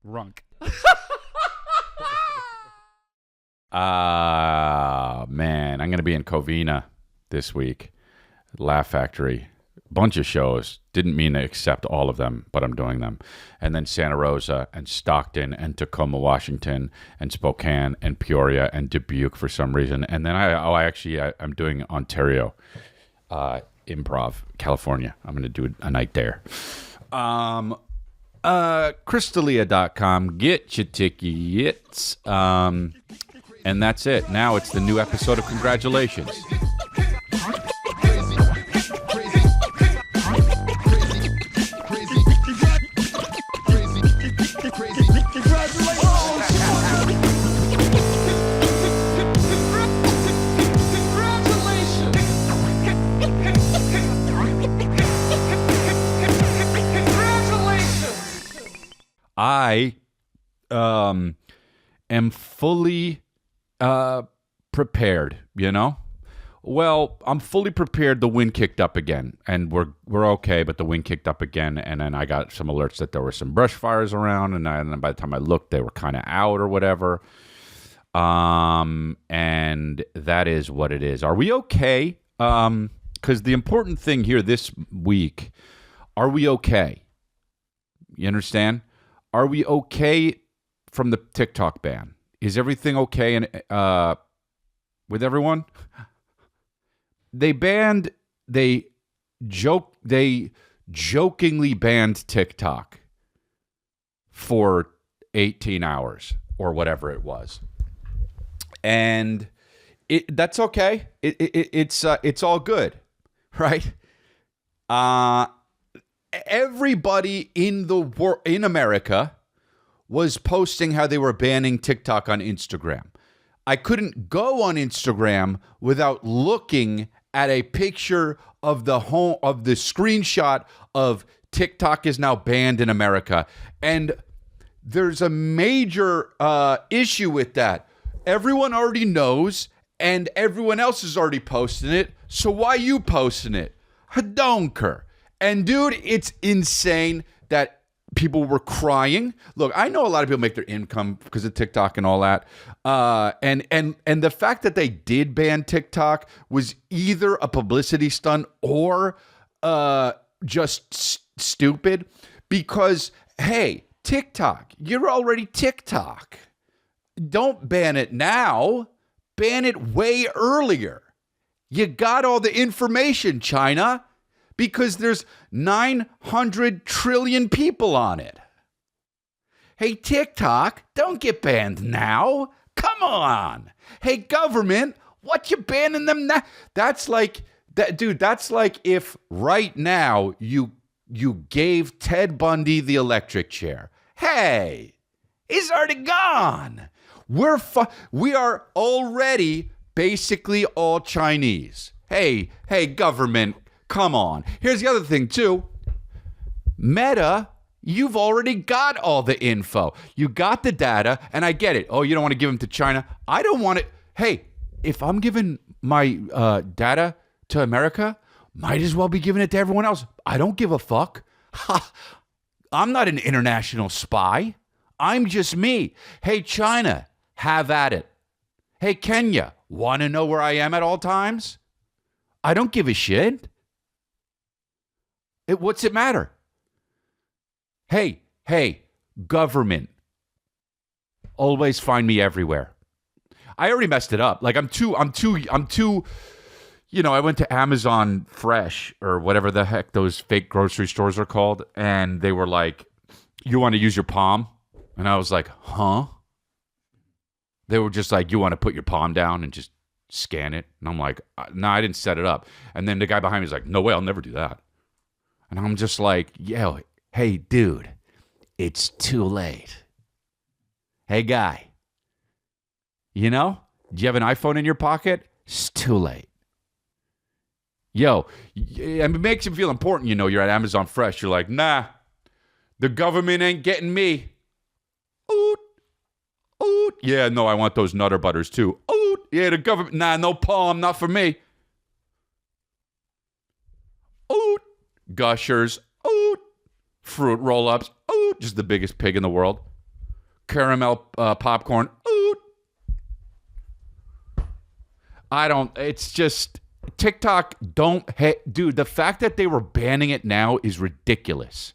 Runk. Man, I'm going to be in Covina this week. Laugh Factory. Bunch of shows. Didn't mean to accept all of them, but I'm doing them. And then Santa Rosa and Stockton and Tacoma, Washington and Spokane and Peoria and Dubuque for some reason. And then I'm doing Ontario Improv, California. I'm going to do a night there. Crystalia.com. Get your tickets. And that's it. Now it's the new episode of Congratulations. I am fully prepared, you know? Well, I'm fully prepared. The wind kicked up again, and we're okay, but the wind kicked up again, and then I got some alerts that there were some brush fires around, and then by the time I looked, they were kind of out or whatever. And that is what it is. Are we okay? Because the important thing here this week, are we okay? You understand? Are we okay from the TikTok ban? Is everything okay and with everyone? They jokingly banned TikTok for 18 hours or whatever it was. And that's okay. It's all good, right? Everybody in America was posting how they were banning TikTok on Instagram. I couldn't go on Instagram without looking at a picture of the screenshot of TikTok is now banned in America. And there's a major issue with that. Everyone already knows, and everyone else is already posting it. So why you posting it? Hadonker. And dude, it's insane that people were crying. Look, I know a lot of people make their income because of TikTok and all that. And the fact that they did ban TikTok was either a publicity stunt or just stupid. Because, hey, TikTok, you're already TikTok. Don't ban it now. Ban it way earlier. You got all the information, China. Because there's 900 trillion people on it. Hey, TikTok, don't get banned now. Come on. Hey, government, what you banning them now? That's like that, dude. That's like if right now you gave Ted Bundy the electric chair. Hey, he's already gone. We are already basically all Chinese. Hey, government. Come on. Here's the other thing, too. Meta, you've already got all the info. You got the data, and I get it. Oh, you don't want to give them to China? I don't want it. Hey, if I'm giving my data to America, might as well be giving it to everyone else. I don't give a fuck. I'm not an international spy. I'm just me. Hey, China, have at it. Hey, Kenya, want to know where I am at all times? I don't give a shit. What's it matter? Hey, government. Always find me everywhere. I already messed it up. Like I'm too, you know, I went to Amazon Fresh or whatever the heck those fake grocery stores are called. And they were like, you want to use your palm? And I was like, huh? They were just like, you want to put your palm down and just scan it? And I'm like, no, I didn't set it up. And then the guy behind me is like, no way, I'll never do that. And I'm just like, yo, hey, dude, it's too late. Hey, guy, you know, do you have an iPhone in your pocket? It's too late. Yo, it makes you feel important, you know, you're at Amazon Fresh. You're like, nah, the government ain't getting me. Oot, oot. Yeah, no, I want those Nutter Butters too. Oot. Yeah, the government, nah, no palm, not for me. Oot. Gushers, oot. Fruit roll-ups, oot. Just the biggest pig in the world. caramel popcorn. Oot. I don't. It's just TikTok. Dude. The fact that they were banning it now is ridiculous.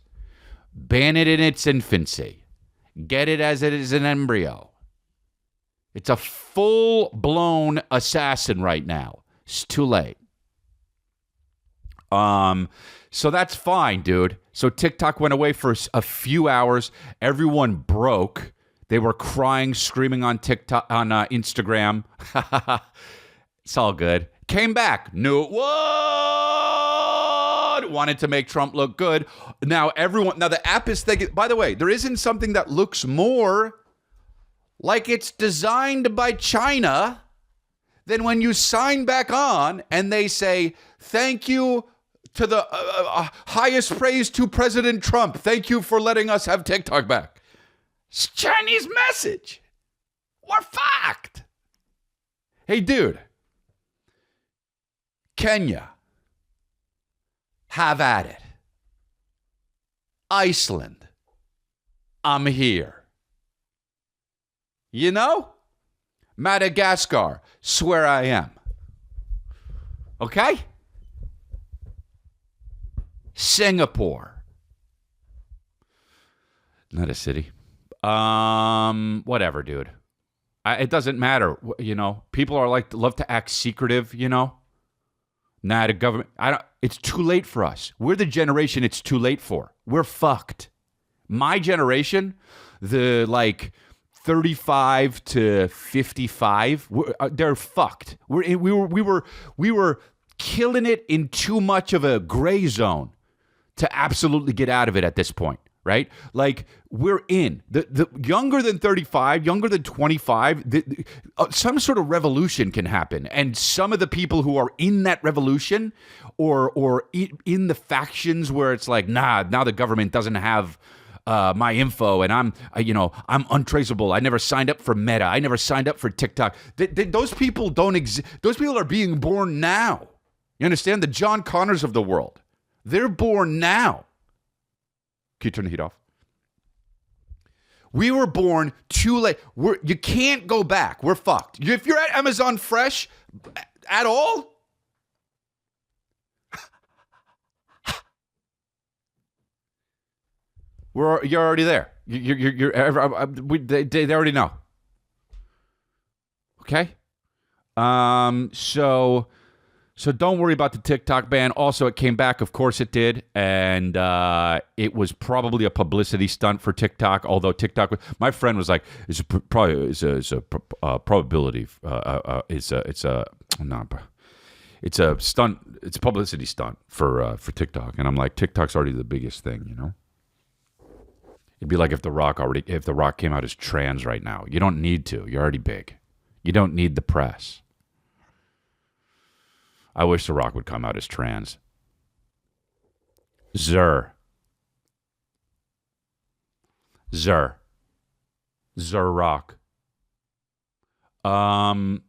Ban it in its infancy. Get it as it is an embryo. It's a full-blown assassin right now. It's too late. So that's fine, dude. So TikTok went away for a few hours. Everyone broke. They were crying, screaming on TikTok, on Instagram. It's all good. Came back. Knew it would. Wanted to make Trump look good. Now the app is thinking, by the way, there isn't something that looks more like it's designed by China than when you sign back on and they say, thank you to the highest praise to President Trump. Thank you for letting us have TikTok back. It's Chinese message. We're fucked. Hey, dude. Kenya. Have at it. Iceland. I'm here. You know? Madagascar. Swear I am. Okay? Singapore. Not a city. Whatever, dude. It doesn't matter. You know, people are love to act secretive, you know? Nah, the government. It's too late for us. We're the generation it's too late for. We're fucked. My generation, the 35 to 55, they're fucked. We were killing it in too much of a gray zone to absolutely get out of it at this point, right? Like, we're in the younger than 35, younger than 25, some sort of revolution can happen, and some of the people who are in that revolution or in the factions where it's like, nah, now the government doesn't have my info, and I'm untraceable. I never signed up for Meta. I never signed up for TikTok. Those people don't exist. Those people are being born now. You understand? The John Connors of the world. They're born now. Can you turn the heat off? We were born too late. You can't go back. We're fucked. If you're at Amazon Fresh at all, you're already there. They already know. Okay. So don't worry about the TikTok ban. Also, it came back. Of course it did. And it was probably a publicity stunt for TikTok. Although TikTok, my friend was like, it's a probability. It's a stunt. It's a publicity stunt for TikTok. And I'm like, TikTok's already the biggest thing, you know? It'd be like if The Rock came out as trans right now. You don't need to. You're already big. You don't need the press. I wish The Rock would come out as trans. Zur Rock. So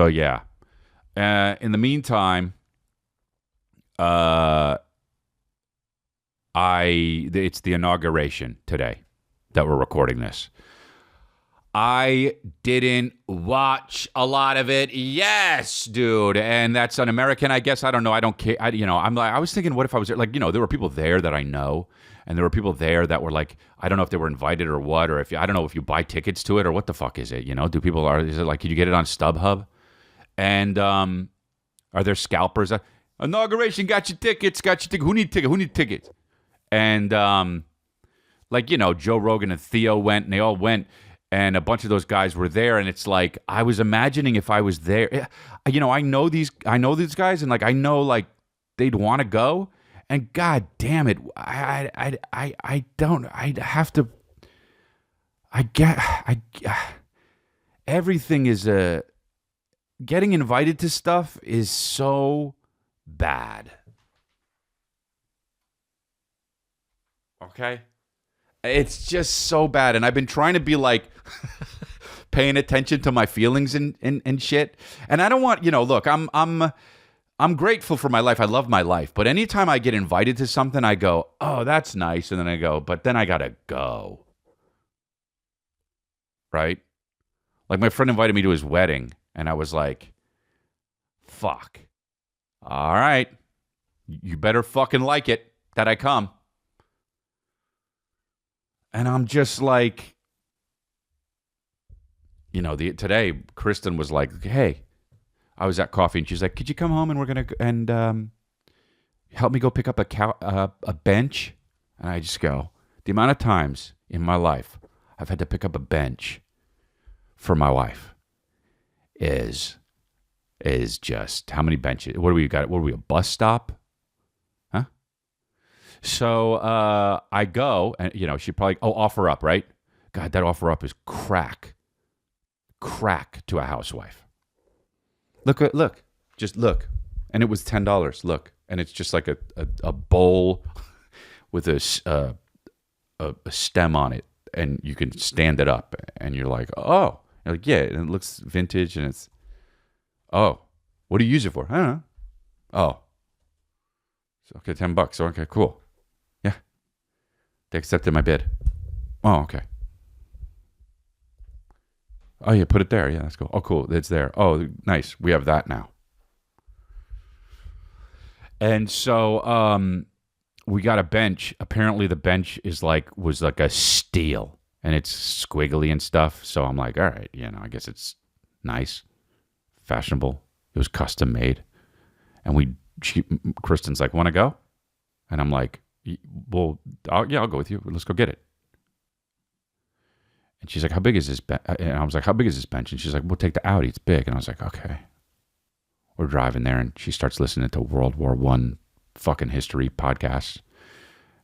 yeah. In the meantime, it's the inauguration today that we're recording this. I didn't watch a lot of it. Yes, dude. And that's un-American, I guess. I don't know. I don't care. I was thinking, what if I was there? Like, there were people there that I know. And there were people there that were like, I don't know if they were invited or what, or I don't know if you buy tickets to it or what the fuck is it? Is it like, can you get it on StubHub? And are there scalpers? Inauguration, got your tickets. Who need tickets? And Joe Rogan and Theo went, and they all went. And a bunch of those guys were there, and it's like I was imagining if I was there. I know these guys, and I know they'd want to go. And God damn it, everything is getting invited to stuff is so bad. Okay. It's just so bad, and I've been trying to be paying attention to my feelings and shit. And I don't want, look, I'm grateful for my life. I love my life, but anytime I get invited to something, I go, oh, that's nice, and then I go, but then I gotta go. right? Like my friend invited me to his wedding, and I was like, fuck. All right. You better fucking like it that I come. And I'm just like, today Kristen was like, hey, I was at coffee and she's like, could you come home and we're going to, help me go pick up a bench? And I just go, the amount of times in my life I've had to pick up a bench for my wife is just how many benches? What do we got? What are we, a bus stop? Huh? So I go and, she probably, offer up, right? God, that offer up is crack to a housewife. Look, just look. And it was $10. Look. And it's just like a bowl with a stem on it. And you can stand it up. And you're like, oh. You're like, yeah. And it looks vintage. And it's, oh. What do you use it for? I don't know. Oh. So, okay, $10. So, okay, cool. Yeah. They accepted my bid. Oh, okay. Oh, yeah, put it there. Yeah, that's cool. Oh, cool. It's there. Oh, nice. We have that now. And so we got a bench. Apparently the bench was like a steel, and it's squiggly and stuff. So I'm like, all right, I guess it's nice, fashionable. It was custom made. And Kristen's like, want to go? And I'm like, well, I'll go with you. Let's go get it. And she's like, how big is this bench? And I was like, how big is this bench? And she's like, we'll take the Audi. It's big. And I was like, okay. We're driving there, and she starts listening to World War I fucking history podcasts.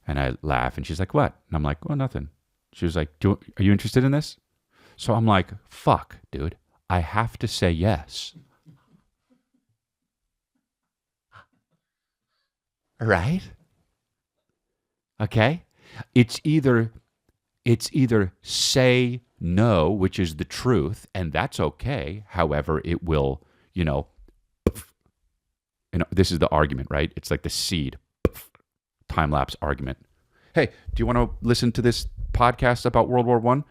And I laugh, and she's like, what? And I'm like, well, nothing. She was like, are you interested in this? So I'm like, fuck, dude. I have to say yes. Right? Okay? It's either say no, which is the truth, and that's okay. However, it will, this is the argument, right? It's like the seed, time-lapse argument. Hey, do you want to listen to this podcast about World War I?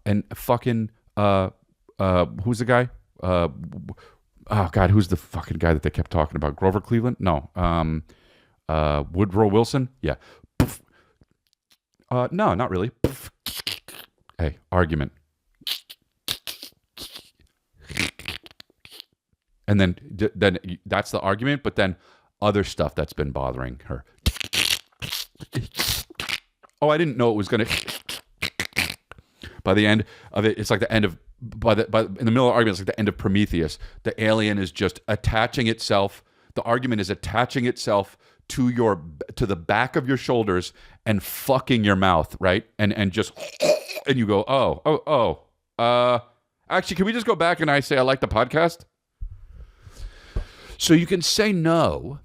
And fucking, who's the guy? Oh, God, who's the fucking guy that they kept talking about? Grover Cleveland? No. Woodrow Wilson? Yeah. No, not really. Hey, argument. And then that's the argument, but then other stuff that's been bothering her. Oh, I didn't know it was going to. By the end of it, it's like the end of. In the middle of the argument, it's like the end of Prometheus. The alien is just attaching itself. The argument is attaching itself to the back of your shoulders and fucking your mouth, right? And just and you go, actually, can we just go back and I say I like the podcast? So you can say no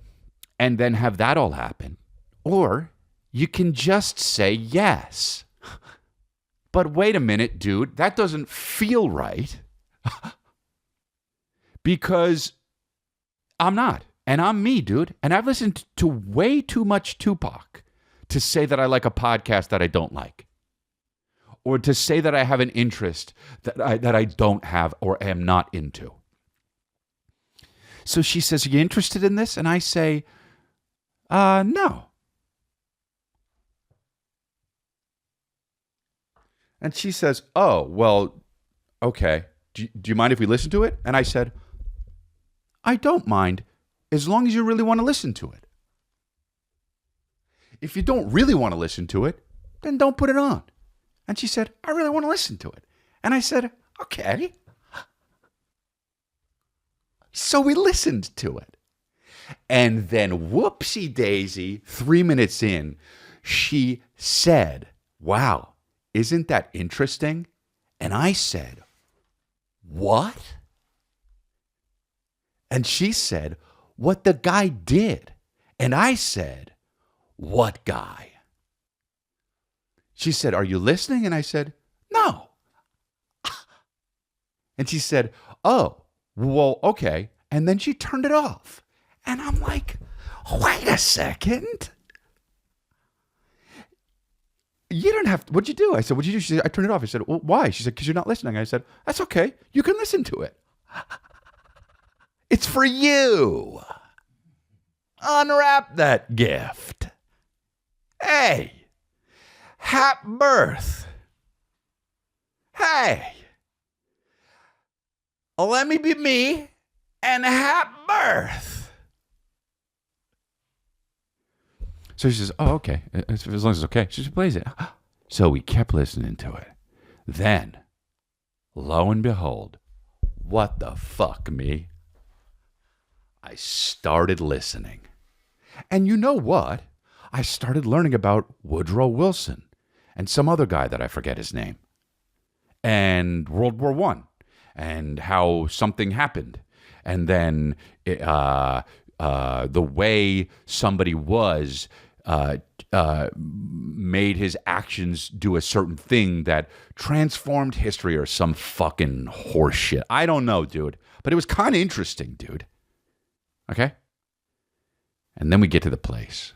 and then have that all happen, or you can just say yes. But wait a minute, dude, that doesn't feel right because I'm not. And I'm me, dude. And I've listened to way too much Tupac to say that I like a podcast that I don't like. Or to say that I have an interest that I don't have or am not into. So she says, are you interested in this? And I say, no. And she says, oh, well, okay. Do you mind if we listen to it? And I said, I don't mind. As long as you really want to listen to it. If you don't really want to listen to it, then don't put it on. And she said, I really want to listen to it. And I said, okay. So we listened to it. And then whoopsie daisy, 3 minutes in, she said, wow, isn't that interesting? And I said, what? And she said, what the guy did. And I said, what guy? She said, are you listening? And I said, no. And she said, oh, well, okay. And then she turned it off. And I'm like, wait a second. You don't have to. What'd you do? I said, what'd you do? She said, I turned it off. I said, well, why? She said, because you're not listening. I said, that's okay. You can listen to it. It's for you. Unwrap that gift. Hey, happy birth. Hey, let me be me and happy birth. So she says, oh, okay. As long as it's okay. She just plays it. So we kept listening to it. Then, lo and behold, what the fuck, me? I started listening. And you know what? I started learning about Woodrow Wilson and some other guy that I forget his name. And World War I. And how something happened. And then the way somebody was made his actions do a certain thing that transformed history or some fucking horse shit. I don't know, dude. But it was kind of interesting, dude. Okay? And then we get to the place.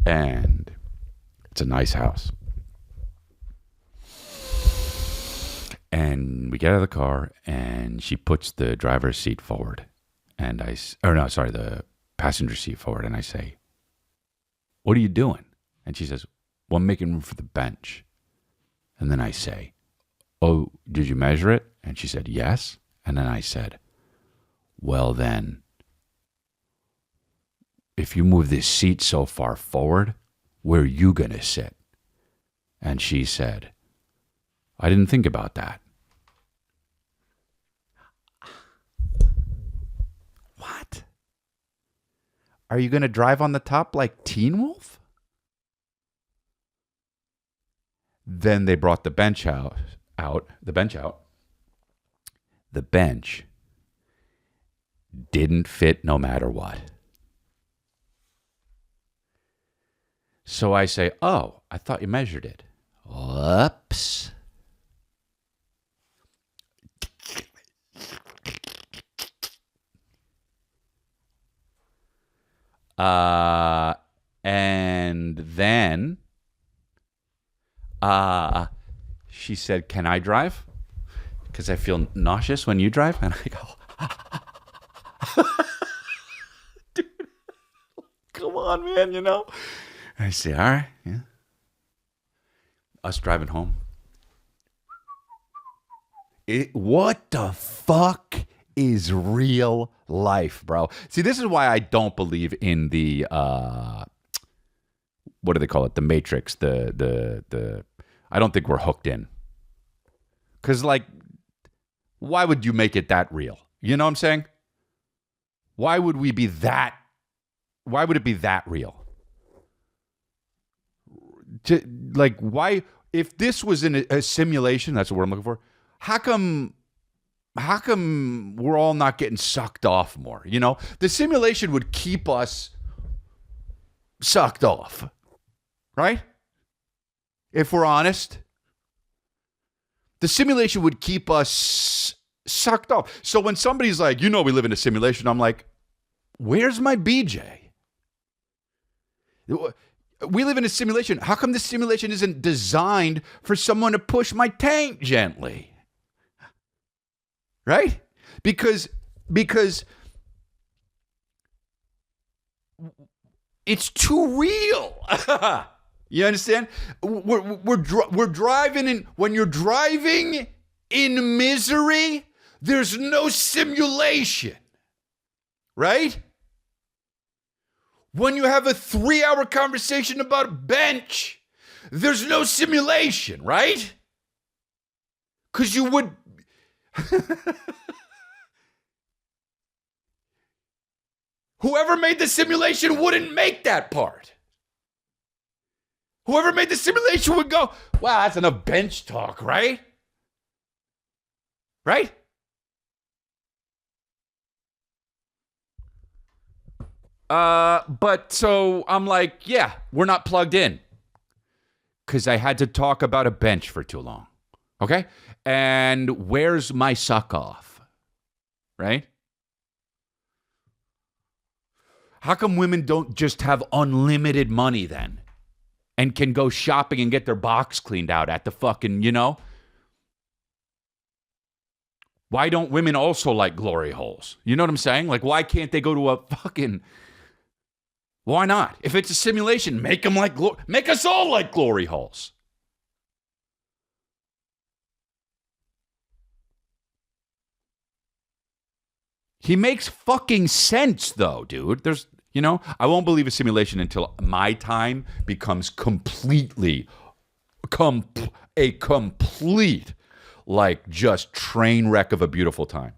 And it's a nice house. And we get out of the car, and she puts the driver's seat forward. And the passenger seat forward. And I say, what are you doing? And she says, well, I'm making room for the bench. And then I say, oh, did you measure it? And she said, yes. And then I said, well, then, if you move this seat so far forward, where are you going to sit? And she said, I didn't think about that. What? Are you going to drive on the top like Teen Wolf? Then they brought the bench out. The bench didn't fit no matter what. So I say, oh, I thought you measured it. Whoops. And then she said, can I drive? Because I feel nauseous when you drive. And I go, dude, come on, man, you know. And I say, all right, yeah. Us driving home. What the fuck is real life, bro? See, this is why I don't believe in the what do they call it? The Matrix. The I don't think we're hooked in. Because, like, why would you make it that real? You know what I'm saying? Why would it be that real? Like, why, if this was in a simulation, that's what I'm looking for, how come we're all not getting sucked off more? You know, the simulation would keep us sucked off, right? If we're honest, the simulation would keep us sucked off. So when somebody's like, you know, we live in a simulation, I'm like, where's my BJ? We live in a simulation. How come this simulation isn't designed for someone to push my tank gently? Right? Because it's too real. You understand? We're driving in. When you're driving in misery, there's no simulation. Right? When you have a 3-hour conversation about a bench, there's no simulation, right? Because you would... Whoever made the simulation wouldn't make that part. Whoever made the simulation would go, wow, that's enough bench talk, right? Right? But so I'm like, yeah, we're not plugged in. Because I had to talk about a bench for too long. Okay? And where's my suck off? Right? How come women don't just have unlimited money then? And can go shopping and get their box cleaned out at the fucking, Why don't women also like glory holes? You know what I'm saying? Like, why can't they go to a fucking... Why not? If it's a simulation, make them like make us all like glory holes. He makes fucking sense, though, dude. There's, I won't believe a simulation until my time becomes completely, a complete, like, just train wreck of a beautiful time.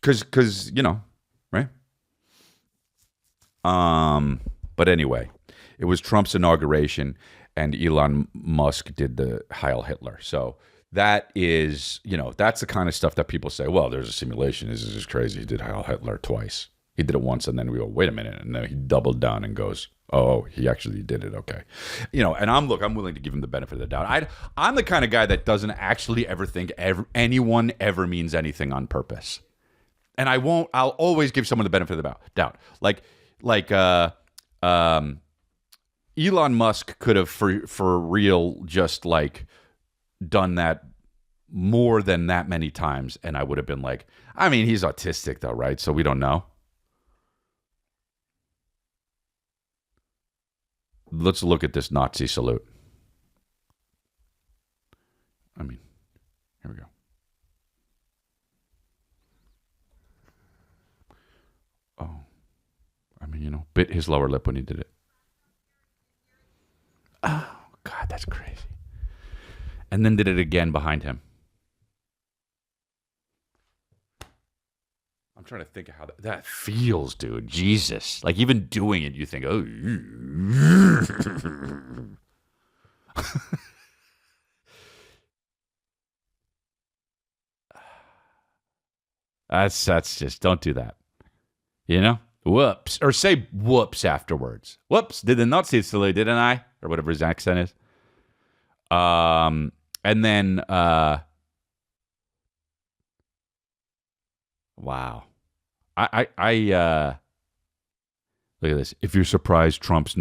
Because, right? But anyway, it was Trump's inauguration, and Elon Musk did the Heil Hitler. So that is, that's the kind of stuff that people say, well, there's a simulation. This is just crazy. He did Heil Hitler twice. He did it once, and then we go, wait a minute. And then he doubled down and goes, oh, he actually did it. Okay. And I'm willing to give him the benefit of the doubt. I'm the kind of guy that doesn't actually ever think anyone ever means anything on purpose. And I'll always give someone the benefit of the doubt. Like Elon Musk could have for real just like done that more than that many times, and I would have been like, I mean, he's autistic though, right? So we don't know. Let's look at this Nazi salute. I mean, here we go. Oh, I mean, bit his lower lip when he did it. Oh, God, that's crazy. And then did it again behind him. I'm trying to think of how that feels, dude. Jesus. Like, even doing it, you think, oh. That's just, don't do that. Whoops. Or say whoops afterwards. Whoops. Did the Nazi salute, didn't I? Or whatever his accent is. And then, wow. I look at this. If you're surprised Trump's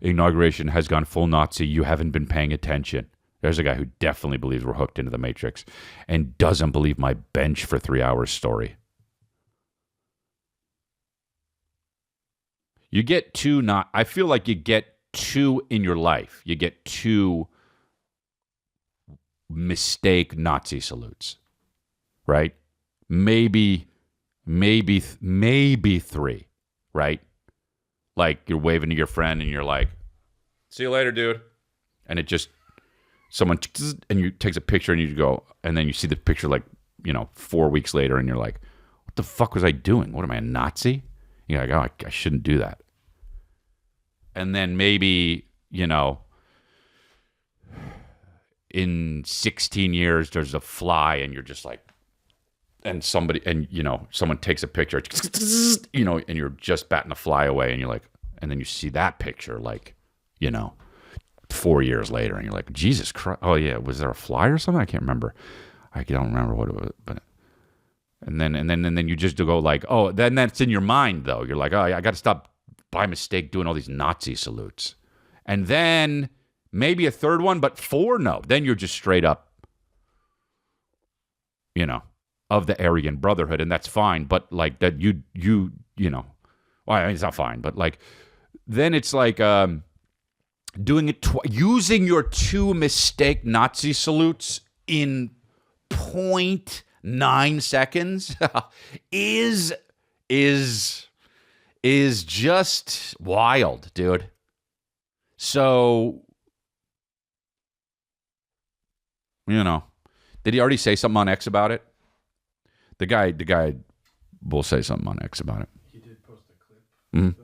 inauguration has gone full Nazi, you haven't been paying attention. There's a guy who definitely believes we're hooked into the Matrix and doesn't believe my bench for 3 hours story. You get two I feel like you get two in your life. You get two mistake Nazi salutes, right? Maybe three, right? Like you're waving to your friend and you're like, see you later, dude. And it just, someone, and you takes a picture and you go, and then you see the picture like, 4 weeks later and you're like, what the fuck was I doing? What am I, a Nazi? You're like, oh, I shouldn't do that. And then maybe, in 16 years, there's a fly and you're just like, and someone takes a picture, and you're just batting the fly away and you're like, and then you see that picture like, 4 years later and you're like, Jesus Christ. Oh yeah. Was there a fly or something? I can't remember. I don't remember what it was, but, and then you just go like, oh, then that's in your mind though. You're like, oh, I got to stop by mistake doing all these Nazi salutes. And then maybe a third one, but 4, no. Then you're just straight up, of the Aryan Brotherhood, and that's fine. But like that, well, I mean, it's not fine, but like, then it's like doing it, using your 2 mistake Nazi salutes in 0.9 seconds is just wild, dude. So, did he already say something on X about it? The guy will say something on X about it. He did post a clip, though, and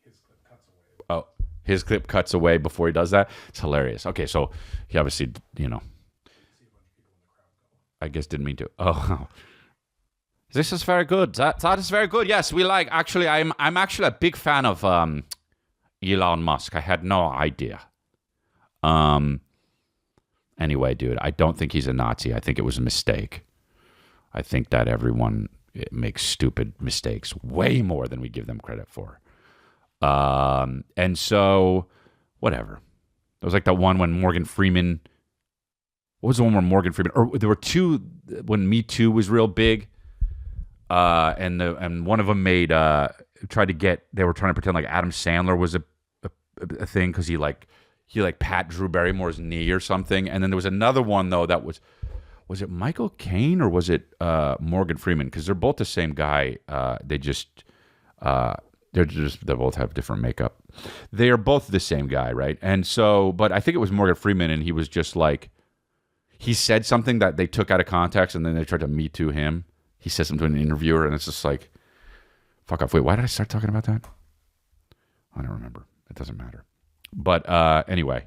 his clip cuts away. Oh, his clip cuts away before he does that? It's hilarious. Okay, so he obviously, I guess didn't mean to. Oh, this is very good. That is very good. Yes, we like, actually, I'm actually a big fan of Elon Musk. I had no idea. Anyway, dude, I don't think he's a Nazi. I think it was a mistake. I think that everyone make stupid mistakes way more than we give them credit for. And so, whatever. It was like that one when Morgan Freeman. What was the one where Morgan Freeman? Or there were two when Me Too was real big. And one of them made tried to get. They were trying to pretend like Adam Sandler was a thing because he pat Drew Barrymore's knee or something. And then there was another one though that was it Michael Caine or was it Morgan Freeman? Because they're both the same guy. They both have different makeup. They are both the same guy, right? And so, but I think it was Morgan Freeman, and he was just like, he said something that they took out of context, and then they tried to Me Too him. He said something to an interviewer, and it's just like, fuck off. Wait, why did I start talking about that? I don't remember. It doesn't matter. But anyway.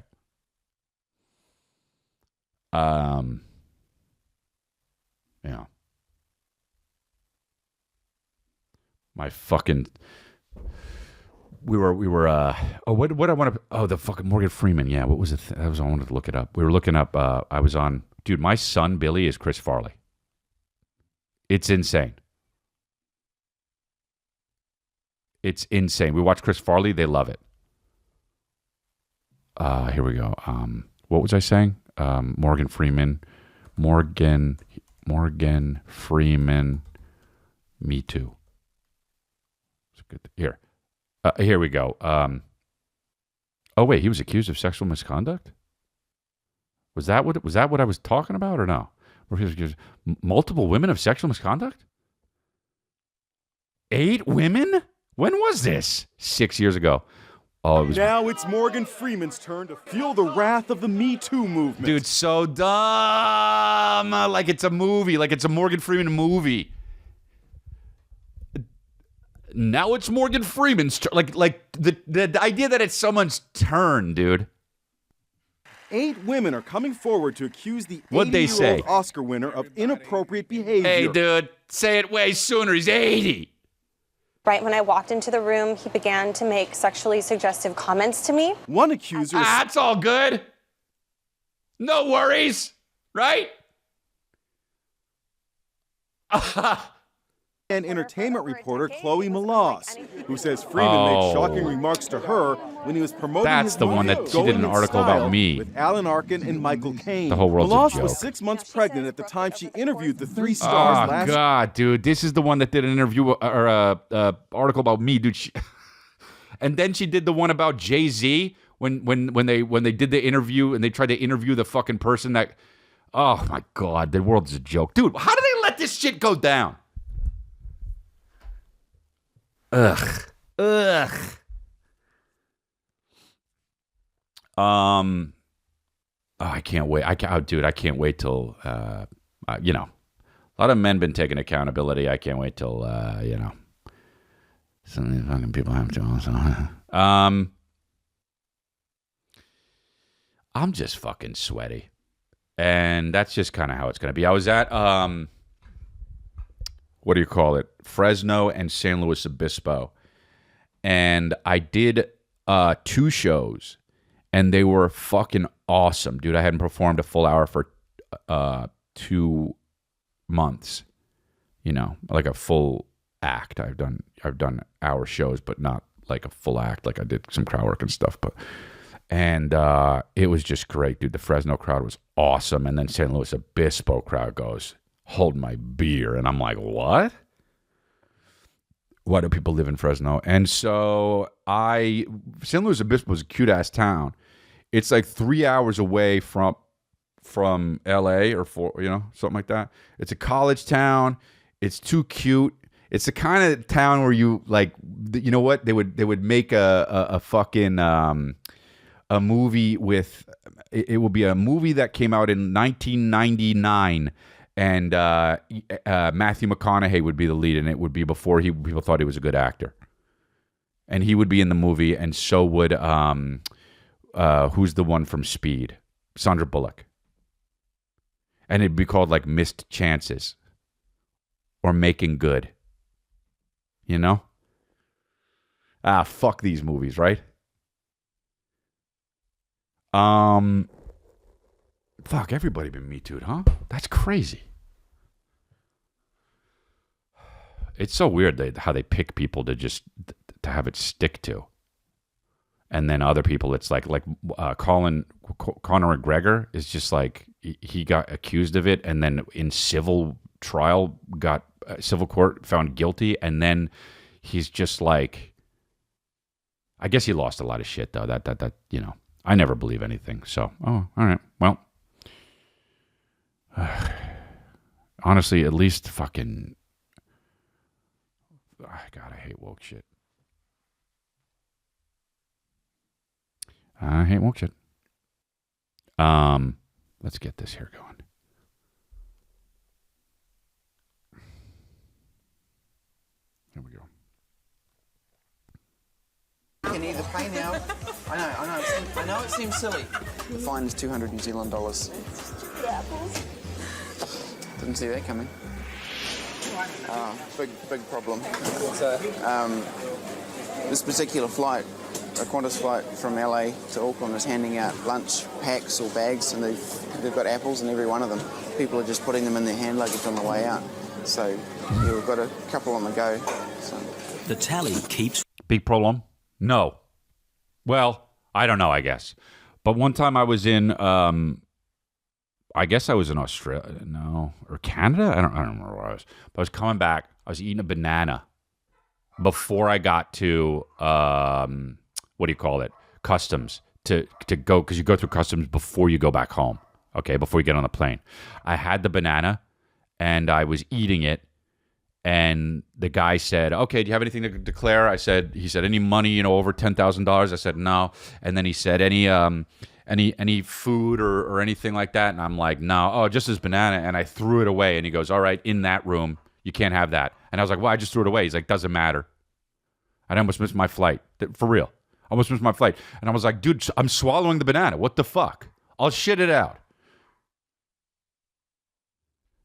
Yeah. My fucking... We were what I want to the fucking Morgan Freeman. Yeah, what was it? I wanted to look it up. We were looking up I was on, dude, my son Billy is Chris Farley. It's insane. It's insane. We watch Chris Farley, they love it. Here we go. What was I saying? Morgan Freeman. Morgan Freeman. Me Too. It's good. Here we go. Oh wait, he was accused of sexual misconduct? Was that what I was talking about or no? Where he was accused multiple women of sexual misconduct? 8 women? When was this? 6 years ago. Oh, Now it's Morgan Freeman's turn to feel the wrath of the Me Too movement. Dude, so dumb. Like it's a movie, like it's a Morgan Freeman movie. Now it's Morgan Freeman's turn. Like the idea that it's someone's turn, dude. 8 women are coming forward to accuse the What'd they say? 80-year-old Oscar winner of inappropriate behavior. Hey, dude, say it way sooner. He's 80. Right when I walked into the room, he began to make sexually suggestive comments to me. One accuser... That's all good. No worries, right? And entertainment reporter Chloe Malas, who says Freeman made shocking remarks to her when he was promoting his the one movie that she did an Going in article Style about me. with Alan Arkin and Michael Caine. The whole world's Malas a joke. was 6 months pregnant at the time she interviewed the 3 stars last... Oh God, dude, this is the one that did an interview or a article about me, dude. And then she did the one about Jay-Z when they did the interview and they tried to interview the fucking person that. Oh my God, the world is a joke, dude. How do they let this shit go down? Ugh. Oh, I can't wait. I can't wait till a lot of men been taking accountability. I can't wait till some of these fucking people have to also. I'm just fucking sweaty, and that's just kind of how it's gonna be. I was at what do you call it? Fresno and San Luis Obispo. And I did 2 shows, and they were fucking awesome, dude. I hadn't performed a full hour for 2 months, like a full act. I've done hour shows, but not like a full act. Like I did some crowd work and stuff, and it was just great, dude. The Fresno crowd was awesome, and then San Luis Obispo crowd goes, hold my beer. And I'm like, what? Why do people live in Fresno? And so San Luis Obispo was a cute ass town. It's like 3 hours away from LA or something like that. It's a college town. It's too cute. It's the kind of town where you like, you know what? They would make a fucking a movie with, it would be a movie that came out in 1999. And Matthew McConaughey would be the lead, and it would be before people thought he was a good actor. And he would be in the movie, and so would who's the one from Speed? Sandra Bullock. And it'd be called like Missed Chances or Making Good. Fuck these movies, right? Fuck, everybody been Me Too'd, huh? That's crazy. It's so weird how they pick people to just to have it stick to. And then other people, it's like Conor McGregor is just like, he got accused of it, and then in civil trial got civil court found guilty, and then he's just like, I guess he lost a lot of shit though. That you know, I never believe anything. So, all right, well, honestly, at least fucking, God, I hate woke shit. I hate woke shit. Let's get this here going. Here we go. You can either pay now. I know it seems silly. The fine is 200 New Zealand dollars. Didn't see that coming. Big problem. This particular flight, a Qantas flight from LA to Auckland, is handing out lunch packs or bags, and they've got apples in every one of them. People are just putting them in their hand luggage on the way out. So yeah, we've got a couple on the go. So. The tally keeps... Big problem? No. Well, I don't know, I guess. But one time I was in, I guess I was in Australia, no, or Canada? I don't remember where I was. But I was coming back. I was eating a banana before I got to, what do you call it? Customs. To go, because you go through customs before you go back home. Okay, before you get on the plane. I had the banana, and I was eating it. And the guy said, "Okay, do you have anything to declare?" He said, "Any money, over $10,000?" I said, "No." And then he said, any food or anything like that?" And I'm like, "No." "Oh, just this banana." And I threw it away. And he goes, "All right, in that room, you can't have that." And I was like, "Well, I just threw it away." He's like, "Doesn't matter." I almost missed my flight. For real. I almost missed my flight. And I was like, "Dude, I'm swallowing the banana. What the fuck? I'll shit it out."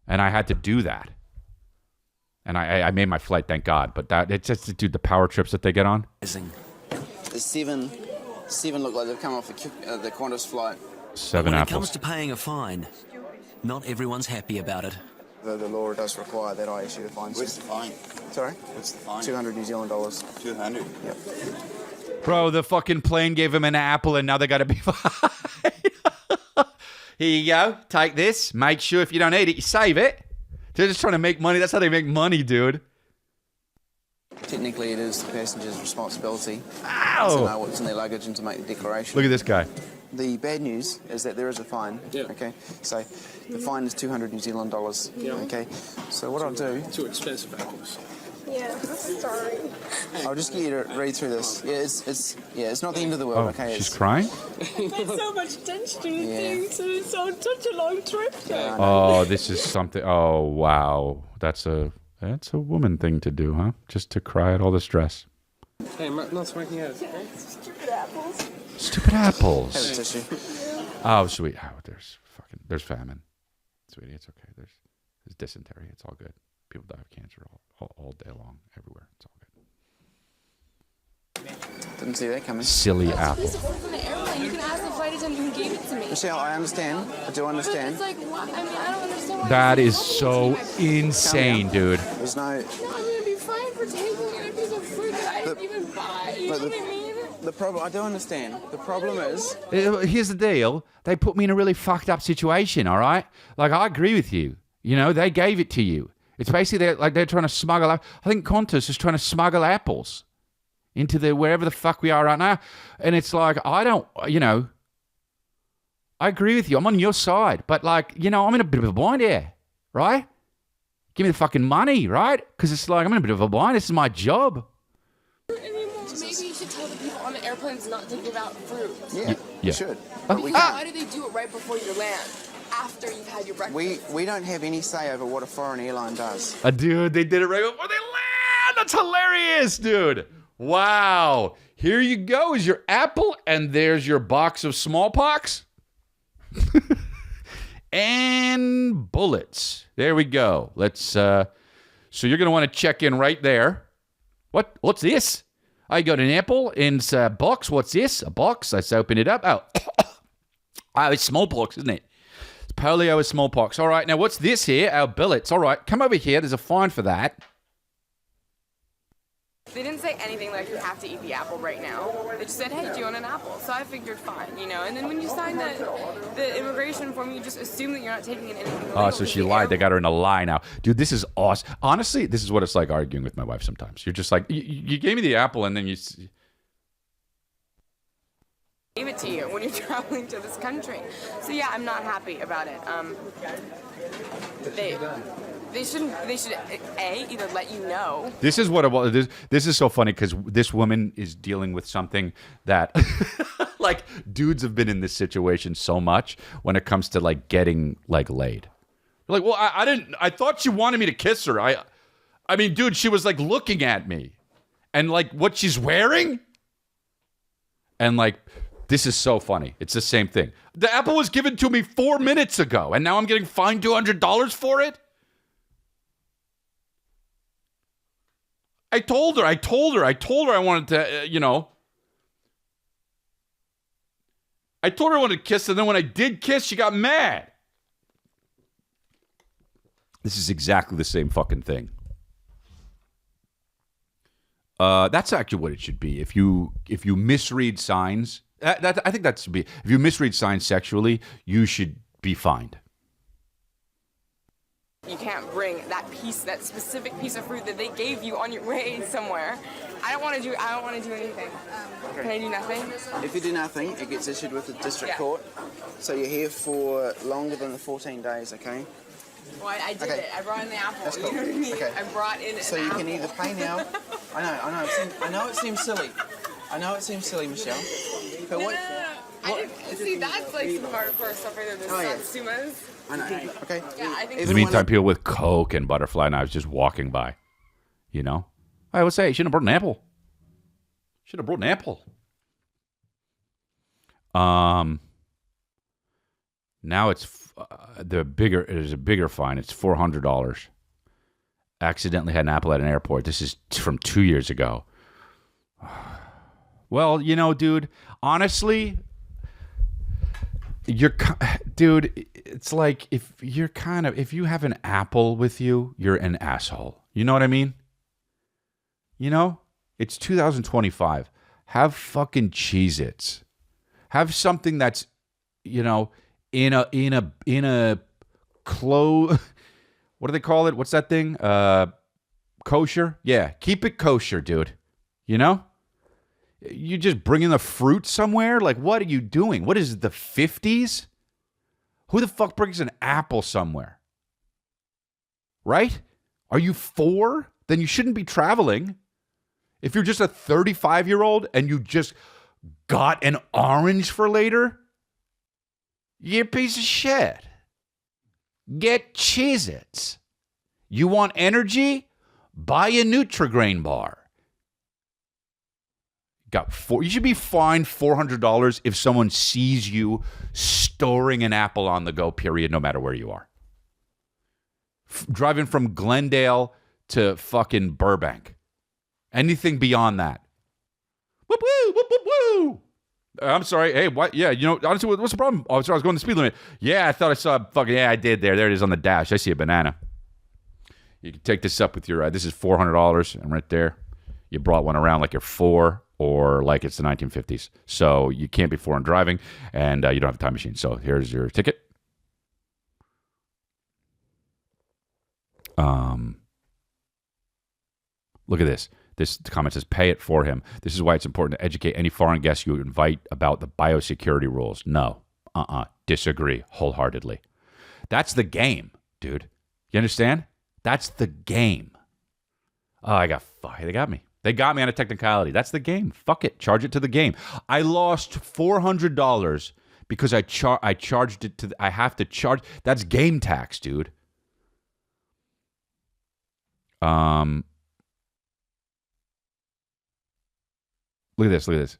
And I had to do that. And I made my flight, thank God. But it's just, dude, the power trips that they get on. The seven look like they've come off the Qantas flight. 7 when apples. it comes to paying a fine, not everyone's happy about it. The law does require that I issue the fine. What's the fine? Sorry? What's the fine? 200 New Zealand dollars. 200? Yep. Bro, the fucking plane gave him an apple, and now they got to be fine. Here you go. Take this. Make sure if you don't eat it, you save it. They're just trying to make money. That's how they make money, dude. Technically, it is the passenger's responsibility Ow! to know what's in their luggage and to make the declaration. Look at this guy. The bad news is that there is a fine. Yeah. Okay. So the fine is 200 New Zealand dollars. Yeah. Okay. So what I'll do, Too expensive apples. Yeah, sorry. I'll just get you to read through this. Yeah, it's not the end of the world. Oh, Okay. she's crying? There's so much attention Yeah. things, and it's such a long trip. Yeah, I know. Oh, this is something. Oh, wow. That's a woman thing to do, huh? Just to cry at all the stress. Hey, not smoking out. Stupid apples. Stupid Have a apples. tissue. Oh, sweet. Oh, there's famine. Sweetie, it's okay. There's dysentery. It's all good. People die of cancer all day long, everywhere. It's all good. Didn't see that coming. Silly apple. On the airplane, you can ask the flight attendant who gave it to me. Michelle, I understand. I do understand. It's like, what? I mean, I don't understand why. That this is so insane, dude. There's no. No, I'm gonna be fined for tabling a piece of fruit that I didn't even buy. You know what I mean? The problem, I do understand. The problem is, Here's the deal. They put me in a really fucked up situation, all right? Like, I agree with you. They gave it to you. It's basically they're trying to smuggle. I think Qantas is trying to smuggle apples into wherever the fuck we are right now. And it's like, I don't, I agree with you. I'm on your side. But I'm in a bit of a bind here, right? Give me the fucking money, right? Because it's like, I'm in a bit of a bind. This is my job. Maybe you should tell the people on the airplanes not to give out fruit. yeah, Yeah. you should. But we can't. Why do they do it right before you land? After you've had your breakfast? We don't have any say over what a foreign airline does. Dude, they did it right before they land. That's hilarious, dude. Wow. Here you go is your apple, and there's your box of smallpox. And bullets. There we go. Let's, so you're going to want to check in right there. What's this? I got an apple in a box. What's this? A box. Let's open it up. Oh, it's smallpox, isn't it? Polio is smallpox. All right, now what's this here? Our billets. All right, come over here. There's a fine for that. They didn't say anything like you have to eat the apple right now. They just said, hey, do you want an apple? So I figured fine, you know. And then when you sign the immigration form, you just assume that you're not taking in anything illegal. Oh, so she lied. They got her in a lie now. Dude, this is awesome. Honestly, this is what it's like arguing with my wife sometimes. You're just like, you gave me the apple and then you... Gave it to you when you're traveling to this country. So yeah, I'm not happy about it. They should either let you know. This is what it was. This is so funny because this woman is dealing with something that like dudes have been in this situation so much when it comes to like getting like laid. They're like, well, I thought she wanted me to kiss her. I mean, dude, she was like looking at me and like what she's wearing. And like, this is so funny. It's the same thing. The apple was given to me 4 minutes ago and now I'm getting fined $200 for it. I told her I wanted to, you know. I told her I wanted to kiss, and then when I did kiss, she got mad. This is exactly the same fucking thing. That's actually what it should be. If you misread signs, I think that should be. If you misread signs sexually, you should be fined. You can't bring that specific piece of fruit that they gave you on your way somewhere. I don't want to do anything. Can I do nothing? If you do nothing, it gets issued with the district court. So you're here for longer than the 14 days, okay? Well, I did it. I brought in the apple. That's cool. You know what I mean? Okay. I brought in So an you apple. can either pay now. I know it seems silly. I know it seems silly, Michelle. But No. See, that's like some hardcore stuff right there. There's Satsumas. I know. Okay. Yeah, I think. In the meantime, people with Coke and butterfly knives just walking by. You know? I would say, you shouldn't have brought an apple. Should have brought an apple. Now it's there's a bigger fine. It's $400. Accidentally had an apple at an airport. This is from 2 years ago. Well, you know, dude, honestly, dude, it's like if you have an apple with you, you're an asshole. You know what I mean? You know, it's 2025. Have fucking Cheez-Its. Have something that's, you know, in a what do they call it? What's that thing? Kosher? Yeah, keep it kosher, dude. You know? You just bringing the fruit somewhere? Like, what are you doing? What is it, the 50s? Who the fuck brings an apple somewhere? Right? Are you 4? Then you shouldn't be traveling. If you're just a 35-year-old and you just got an orange for later, you're a piece of shit. Get Cheez-Its. You want energy? Buy a Nutri-Grain bar. You should be fined $400 if someone sees you storing an apple on the go, period, no matter where you are. Driving from Glendale to fucking Burbank. Anything beyond that. Whoop, woo, whoop, whoop, woo. I'm sorry. Hey, what? Yeah, you know, honestly, what's the problem? Oh, sorry, I was going the speed limit. Yeah, I thought I saw yeah, I did there. There it is on the dash. I see a banana. You can take this up with your, this is $400 and right there. You brought one around like you're 4 or like it's the 1950s. So you can't be 4 and driving and you don't have a time machine. So here's your ticket. Look at this. This comment says, pay it for him. This is why it's important to educate any foreign guests you invite about the biosecurity rules. No. Disagree wholeheartedly. That's the game, dude. You understand? That's the game. Oh, they got me. They got me on a technicality. That's the game. Fuck it. Charge it to the game. I lost $400 because I charged it to... I have to charge... That's game tax, dude. Look at this.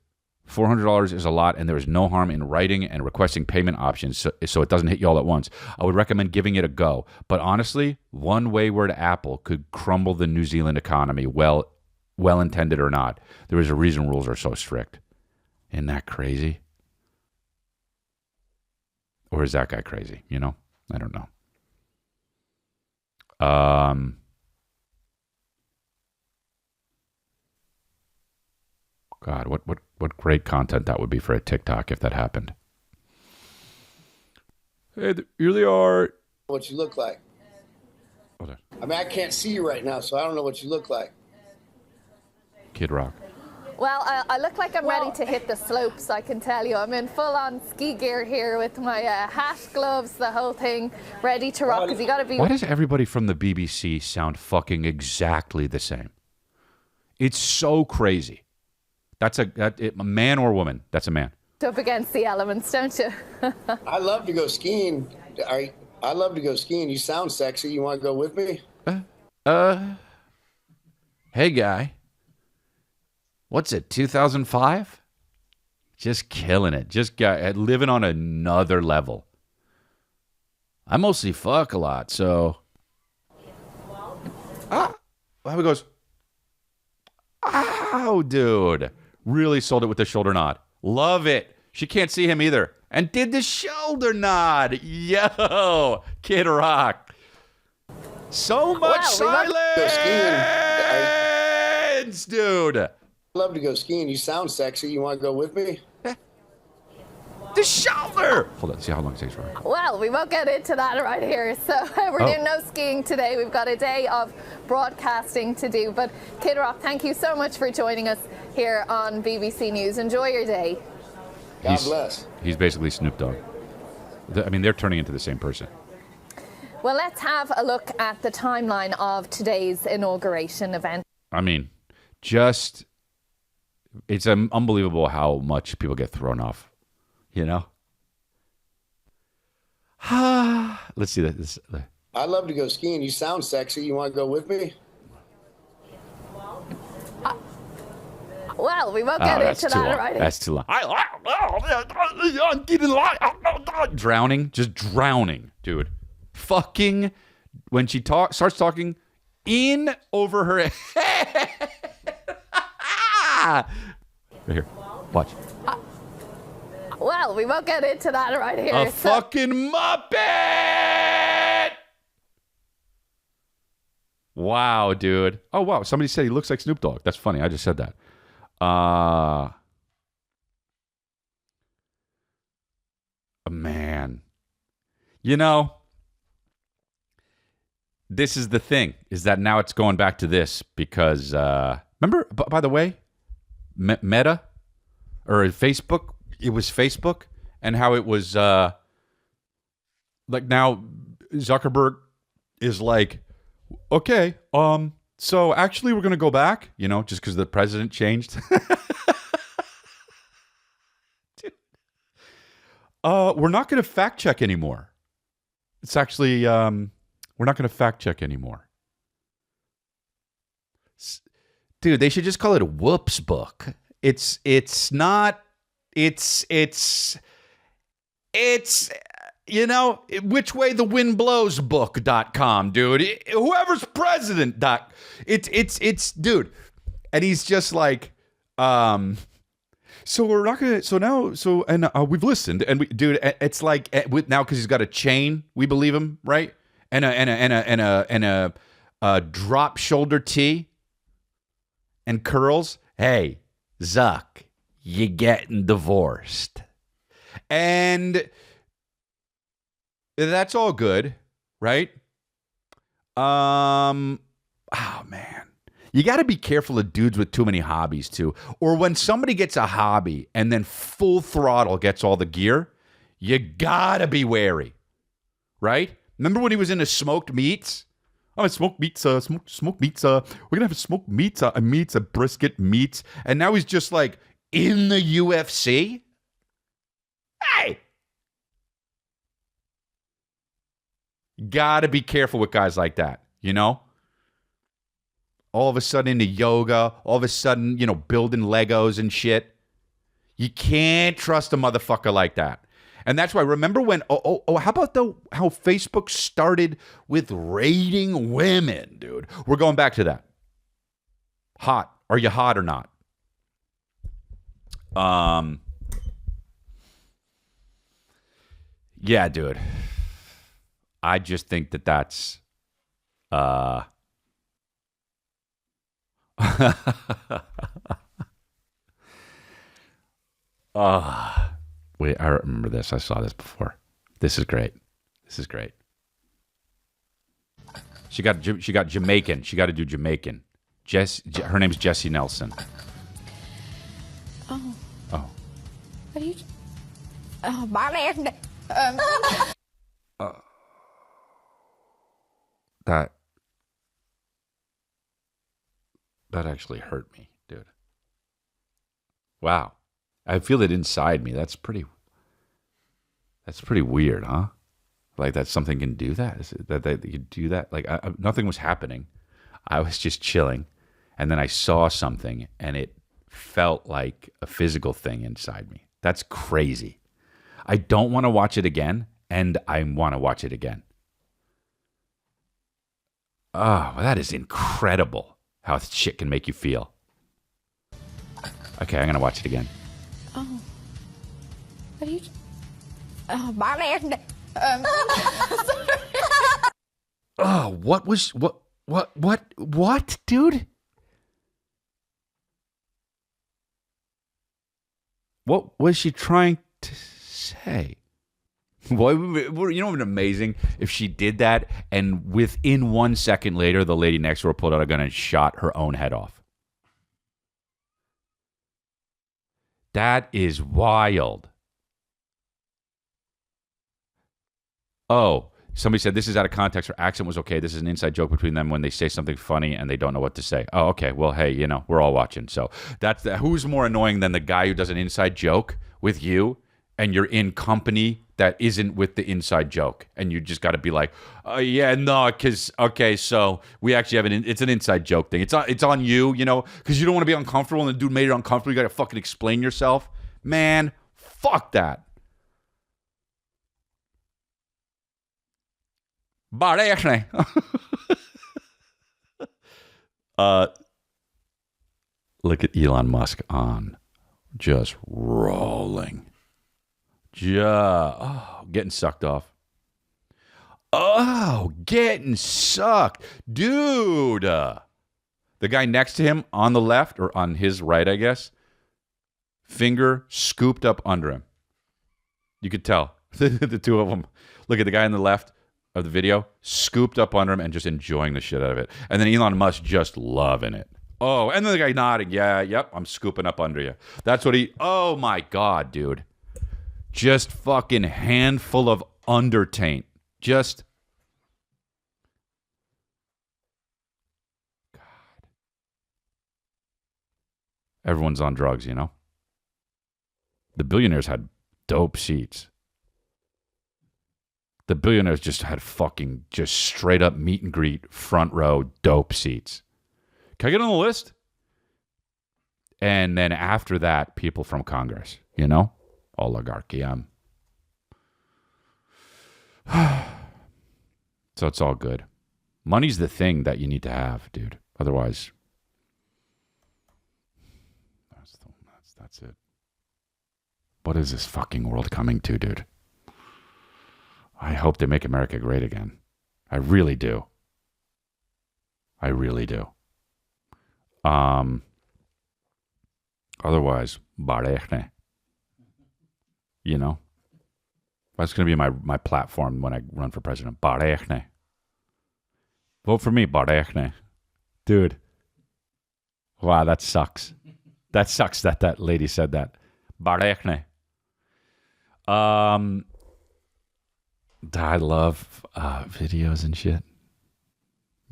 $400 is a lot, and there is no harm in writing and requesting payment options so it doesn't hit you all at once. I would recommend giving it a go. But honestly, one wayward apple could crumble the New Zealand economy, well intended or not. There is a reason rules are so strict. Isn't that crazy? Or is that guy crazy? You know? I don't know. God, what great content that would be for a TikTok if that happened. Hey, here they are. What you look like. Hold on. I mean, I can't see you right now, so I don't know what you look like. Kid Rock. Well, I look like I'm ready to hit the slopes, I can tell you. I'm in full-on ski gear here with my hat, gloves, the whole thing, ready to rock, because you got to be... Why does everybody from the BBC sound fucking exactly the same? It's so crazy. That's a man or woman. That's a man. Up against the elements, don't you? I love to go skiing. I love to go skiing. You sound sexy. You want to go with me? Hey, guy. What's it, 2005? Just killing it. Just living on another level. I mostly fuck a lot, so... How he goes... Ow, dude. Really sold it with the shoulder nod. Love it. She can't see him either. And did the shoulder nod. Yo, Kid Rock. So much silence, dude. I love to go skiing. You sound sexy. You want to go with me? The shoulder. Hold on, see how long it takes for her. Well, we won't get into that right here. So we're doing no skiing today. We've got a day of broadcasting to do. But Kid Rock, thank you so much for joining us here on BBC News. Enjoy your day. God bless. He's basically Snoop Dogg. I mean, they're turning into the same person. Well, let's have a look at the timeline of today's inauguration event. I mean, it's unbelievable how much people get thrown off. You know? Let's see this. I love to go skiing. You sound sexy. You want to go with me? Well, we won't get into that right That's too long. Drowning. Just drowning, dude. Fucking when she starts talking in over her head. Right here. Watch. Well, we won't get into that right here. A fucking Muppet! Wow, dude. Oh, wow. Somebody said he looks like Snoop Dogg. That's funny. I just said that. Man. You know, this is the thing, is that now it's going back to this because, remember, by the way, Meta or Facebook, it was Facebook, and how it was like now Zuckerberg is like, okay, so actually we're going to go back, you know, just because the president changed. Dude. We're not going to fact check anymore. It's actually, we're not going to fact check anymore. Dude, they should just call it a whoops book. It's not, it's, you know, which way the wind blows book.com, dude. Whoever's president, it's, dude. And he's just like, so we're not going to, and we've listened, and dude, it's like, now because he's got a chain, we believe him, right? And a drop shoulder tee and curls. Hey, Zuck, you getting divorced. And that's all good, right? Oh, man. You got to be careful of dudes with too many hobbies, too. Or when somebody gets a hobby and then full throttle gets all the gear, you got to be wary, right? Remember when he was into smoked meats? Oh, smoked meats, smoked meats. We're going to have smoked meats, a brisket meats. And now he's just like in the UFC? Hey! Gotta be careful with guys like that, you know? All of a sudden into yoga, all of a sudden, you know, building Legos and shit. You can't trust a motherfucker like that. And that's why, remember when, how about how Facebook started with rating women, dude? We're going back to that. Hot. Are you hot or not? Yeah, dude. I just think that's Wait, I remember this. I saw this before. This is great. This is great. She got Jamaican. She got to do Jamaican. Her name's Jessie Nelson. Oh. Oh. What are you? That actually hurt me, dude. Wow. I feel it inside me. That's pretty weird, huh? Like that something can do that? Is it that you do that? Like nothing was happening. I was just chilling, and then I saw something, and it felt like a physical thing inside me. That's crazy. I don't want to watch it again, and I want to watch it again. Oh, that is incredible how shit can make you feel. Okay, I'm going to watch it again. Oh. What are you? Oh, what, dude? What was she trying to say? Well, you know what amazing if she did that and within 1 second later, the lady next to her pulled out a gun and shot her own head off. That is wild. Oh, somebody said this is out of context. Her accent was okay. This is an inside joke between them when they say something funny and they don't know what to say. Oh, okay. Well, hey, we're all watching. So who's more annoying than the guy who does an inside joke with you and you're in company that isn't with the inside joke, and you just got to be like, oh yeah, no, because okay, so we actually have it's an inside joke thing. It's on you, because you don't want to be uncomfortable, and the dude made it uncomfortable. You got to fucking explain yourself, man. Fuck that. Look at Elon Musk on, just rolling. Getting sucked off. Oh, getting sucked. Dude. The guy next to him on the left, or on his right, I guess, finger scooped up under him. You could tell. The two of them. Look at the guy on the left of the video, scooped up under him and just enjoying the shit out of it. And then Elon Musk just loving it. Oh, and then the guy nodding. Yeah, yep, I'm scooping up under you. That's what oh my God, dude. Just fucking handful of undertaint. Just. God. Everyone's on drugs, The billionaires had dope seats. The billionaires just had fucking just straight up meet and greet, front row, dope seats. Can I get on the list? And then after that, people from Congress, oligarchy. So it's all good. Money's the thing that you need to have, dude. Otherwise, that's it. What is this fucking world coming to, dude? I hope they make America great again. I really do. I really do. Otherwise, barechne. That's going to be my platform when I run for president. Barechne. Vote for me, barechne. Dude. Wow, that sucks. That sucks that lady said that. Barechne. I love videos and shit.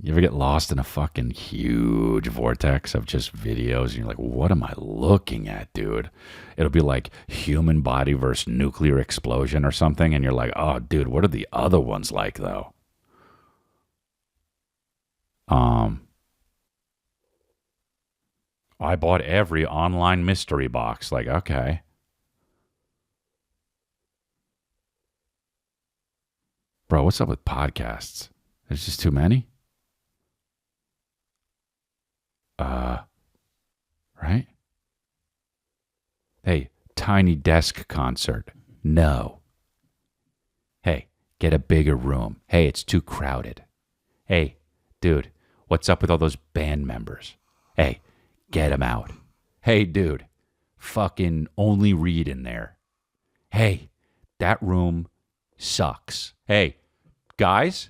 You ever get lost in a fucking huge vortex of just videos and you're like, what am I looking at, dude? It'll be like human body versus nuclear explosion or something. And you're like, oh, dude, what are the other ones like, though? I bought every online mystery box. Like, okay. Bro, what's up with podcasts? There's just too many? Right? Hey, tiny desk concert. No. Hey, get a bigger room. Hey, it's too crowded. Hey, dude, what's up with all those band members? Hey, get them out. Hey, dude, fucking only read in there. Hey, that room sucks. Hey, guys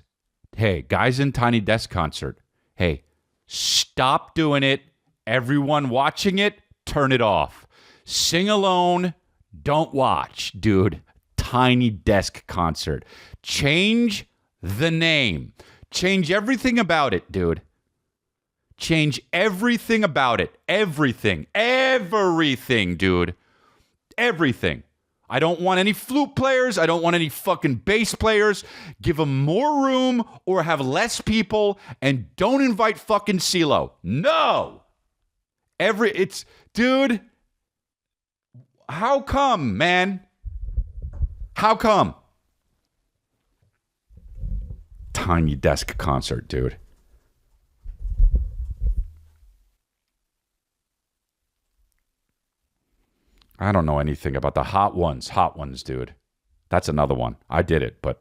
in Tiny Desk concert. Hey, stop doing it. Everyone watching it, turn it off. Sing alone, don't watch, dude. Tiny Desk concert. Change the name. Change everything about it, dude. Change everything about it. Everything, dude. Everything. I don't want any flute players. I don't want any fucking bass players. Give them more room or have less people, and don't invite fucking CeeLo. No. Dude, how come, man? How come? Tiny Desk concert, dude. I don't know anything about the Hot Ones. Hot Ones, dude. That's another one. I did it, but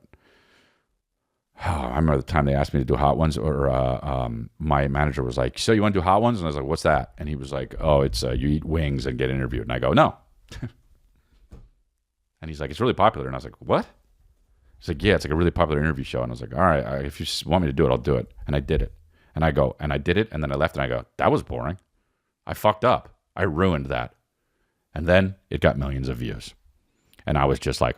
I remember the time they asked me to do Hot Ones, or my manager was like, so you want to do Hot Ones? And I was like, what's that? And he was like, oh, it's you eat wings and get interviewed. And I go, no. And he's like, it's really popular. And I was like, what? He's like, yeah, it's like a really popular interview show. And I was like, all right, if you want me to do it, I'll do it. And I did it. And I go, and I did it. And then I left and I go, that was boring. I fucked up. I ruined that. And then it got millions of views. And I was just like,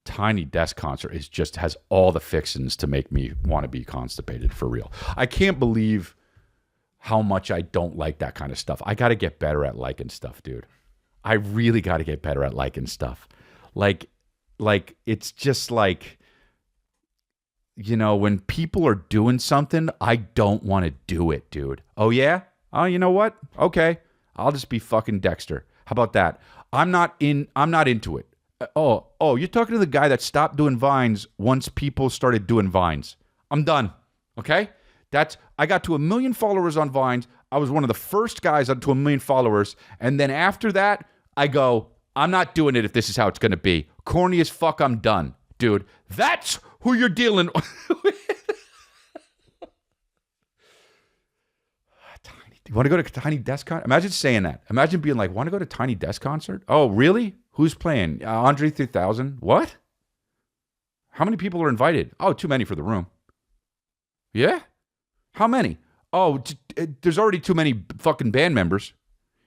Tiny Desk concert has all the fixins to make me want to be constipated for real. I can't believe how much I don't like that kind of stuff. I got to get better at liking stuff, dude. I really got to get better at liking stuff. Like it's just like, you know, when people are doing something, I don't want to do it, dude. Oh, yeah? Oh, you know what? Okay. I'll just be fucking Dexter. How about that? I'm not into it. Oh, you're talking to the guy that stopped doing Vines once people started doing Vines. I'm done. Okay? I got to 1 million followers on Vines. I was one of the first guys up to 1 million followers. And then after that, I go, I'm not doing it if this is how it's going to be. Corny as fuck, I'm done. Dude, that's who you're dealing with. You want to go to Tiny Desk concert? Imagine saying that. Imagine being like, want to go to Tiny Desk concert? Oh, really? Who's playing? Andre 3000? What? How many people are invited? Oh, too many for the room. Yeah? How many? Oh, there's already too many fucking band members.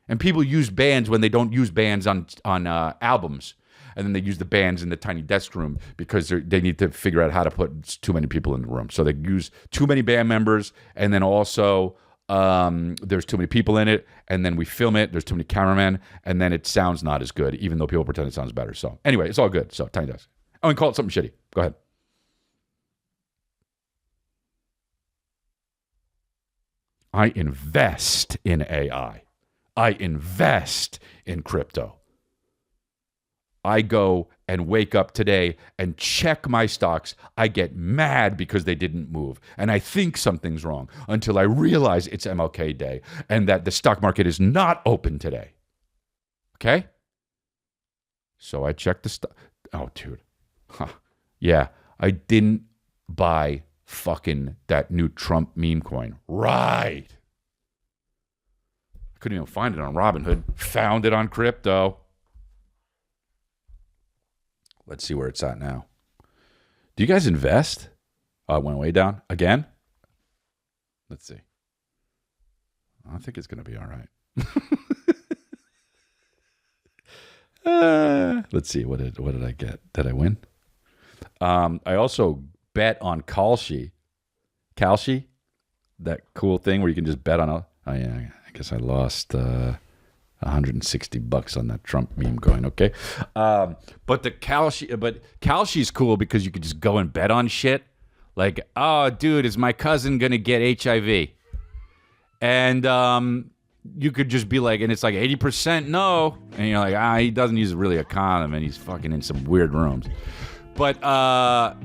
And people use bands when they don't use bands on albums. And then they use the bands in the Tiny Desk room because they need to figure out how to put too many people in the room. So they use too many band members, and then also there's too many people in it, and then we film it. There's too many cameramen, and then it sounds not as good, even though people pretend it sounds better. So anyway, it's all good. So Tiny Desk. Oh, and call it something shitty. Go ahead. I invest in AI. I invest in crypto. I go and wake up today and check my stocks. I get mad because they didn't move. And I think something's wrong until I realize it's MLK Day and that the stock market is not open today. Okay? So I checked the stock. Oh, dude. Huh. Yeah, I didn't buy fucking that new Trump meme coin. Right. I couldn't even find it on Robinhood. Found it on crypto. Let's see where it's at now. Do you guys invest? Oh, it went way down again. Let's see. I think it's going to be all right. Let's see. What did I get? Did I win? I also bet on Kalshi, that cool thing where you can just bet on a. Oh yeah, I guess I lost $160 on that Trump meme coin. Okay, but Kalshi's cool because you could just go and bet on shit. Like, oh, dude, is my cousin gonna get HIV? And you could just be like, and it's like 80% no, and you're like, he doesn't use really a condom, and he's fucking in some weird rooms. But I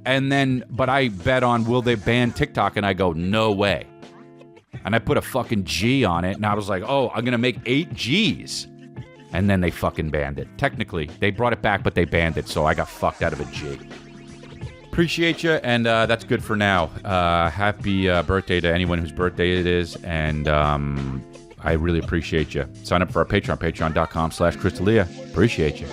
bet on will they ban TikTok, and I go, no way. And I put a fucking G on it, and I was like, oh, I'm gonna make 8 G's. And then they fucking banned it. Technically, they brought it back, but they banned it, so I got fucked out of a G. Appreciate you, and that's good for now. Happy birthday to anyone whose birthday it is, and I really appreciate you. Sign up for our Patreon, patreon.com/Chris D'Elia. Appreciate you.